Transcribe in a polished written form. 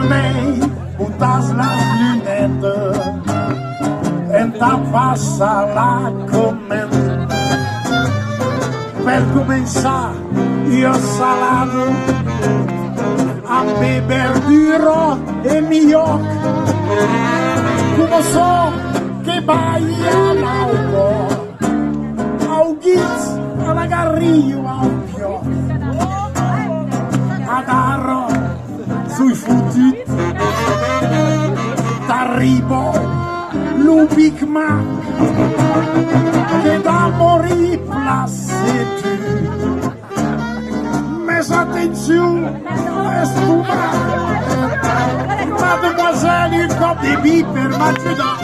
Lei botas las lunettes en tapas a la commente per començar io salato a beber duro e mioc come so che vai all'auto au ghiz alla garriglio au pio agarro sui futti t'arrivo lo Big Mac che da morire placé tu mais attention est tout mal mademoiselle une cop de bip per m'adjutant